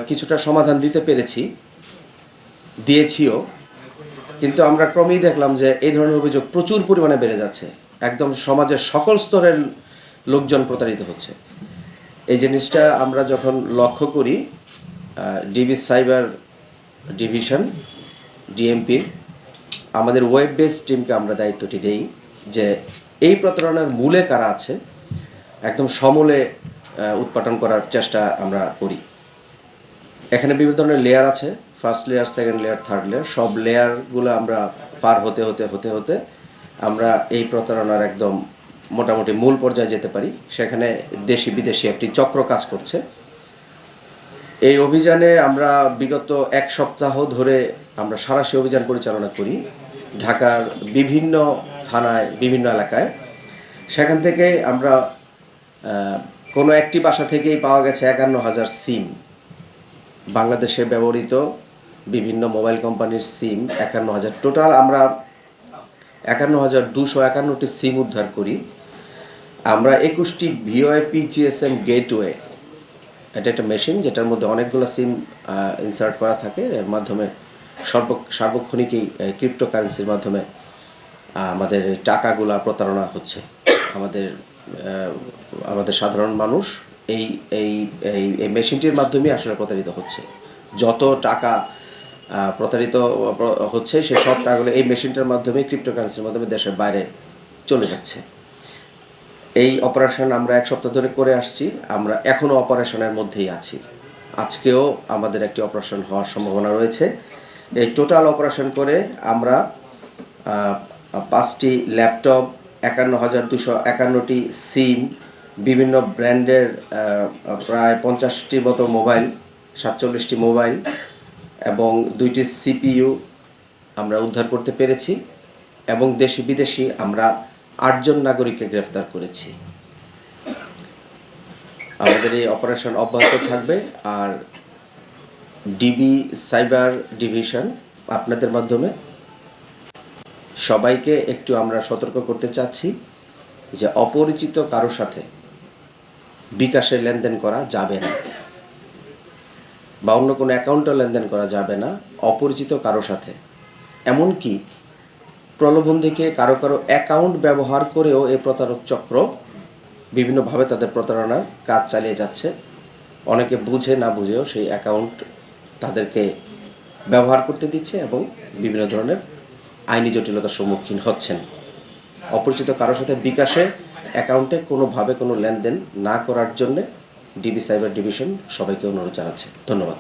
কিছুটা সমাধান দিতে পেরেছি, দিয়েছিও। কিন্তু আমরা ক্রমেই দেখলাম যে এই ধরনের অভিযোগ প্রচুর পরিমাণে বেড়ে যাচ্ছে। একদম সমাজের সকল স্তরের লোকজন প্রতারিত হচ্ছে। এই জিনিসটা আমরা যখন লক্ষ্য করি, ডিবি সাইবার ডিভিশন, ডিএমপির আমাদের ওয়েব বেস টিমকে আমরা দায়িত্বটি দেই যে এই প্রতারণার মূলে কারা আছে একদম সমূলে উৎপাটন করার চেষ্টা আমরা করি। এখানে বিভিন্ন ধরনের লেয়ার আছে, first layer, second layer, third layer. সব লেয়ারগুলো আমরা পার হতে হতে আমরা এই প্রতারণার একদম মোটামুটি মূল পর্যায়ে যেতে পারি। সেখানে দেশি বিদেশি একটি চক্র কাজ করছে। এই অভিযানে আমরা বিগত এক সপ্তাহ ধরে আমরা সাঁড়াশি অভিযান পরিচালনা করি ঢাকার বিভিন্ন থানায়, বিভিন্ন এলাকায়। সেখান থেকে আমরা কোনো একটি বাসা থেকেই পাওয়া গেছে ৫১,০০০ সিম। বাংলাদেশে ব্যবহৃত বিভিন্ন মোবাইল কোম্পানির সিম ৫১,০০০। টোটাল আমরা ৫১,২৫১টি সিম উদ্ধার করি। আমরা ২১টি ভিওআইপি জিএসএম গেটওয়ে, এটা একটা মেশিন যেটার মধ্যে অনেকগুলো সিম ইনসার্ট করা থাকে। এর মাধ্যমে সার্বক্ষণিকই ক্রিপ্টোকারেন্সির মাধ্যমে আমাদের টাকাগুলা প্রতারণা হচ্ছে। আমাদের সাধারণ মানুষ এই এই এই এই মেশিনটির মাধ্যমে আসলে প্রতারিত হচ্ছে। যত টাকা প্রতারিত হচ্ছে সে সব টাকাগুলো এই মেশিনটার মাধ্যমে, ক্রিপ্টোকারেন্সির মাধ্যমে দেশের বাইরে চলে যাচ্ছে। এই অপারেশন আমরা এক সপ্তাহ ধরে করে আসছি। আমরা এখনও অপারেশনের মধ্যেই আছি। আজকেও আমাদের একটি অপারেশন হওয়ার সম্ভাবনা রয়েছে। এই টোটাল অপারেশন করে আমরা 5টি ল্যাপটপ, ৫১,২৫১টি সিম, বিভিন্ন ব্র্যান্ডের প্রায় 50টি মতো মোবাইল, 47টি মোবাইল এবং 2টি সিপিইউ আমরা উদ্ধার করতে পেরেছি। এবং দেশি বিদেশি আমরা 8 জন নাগরিককে গ্রেফতার করেছি। আমাদের এই অপারেশন অব্যাহত থাকবে। আর ডিবি সাইবার ডিভিশন আপনাদের মাধ্যমে সবাইকে একটু আমরা সতর্ক করতে চাচ্ছি যে অপরিচিত কারো সাথে বিকাশে লেনদেন করা যাবে না, বা অন্য কোনো অ্যাকাউন্টে লেনদেন করা যাবে না অপরিচিত কারো সাথে। এমনকি প্রলোভন দেখে কারো অ্যাকাউন্ট ব্যবহার করেও এই প্রতারক চক্র বিভিন্নভাবে তাদের প্রতারণার কাজ চালিয়ে যাচ্ছে। অনেকে বুঝে না বুঝেও সেই অ্যাকাউন্ট তাদেরকে ব্যবহার করতে দিচ্ছে এবং বিভিন্ন ধরনের আইনি জটিলতার সম্মুখীন হচ্ছেন। অপরিচিত কারোর সাথে বিকাশে অ্যাকাউন্টে কোনোভাবে কোনো লেনদেন না করার জন্যে ডিবি সাইবার ডিভিশন সবাইকে অনুরোধ জানাচ্ছে। ধন্যবাদ।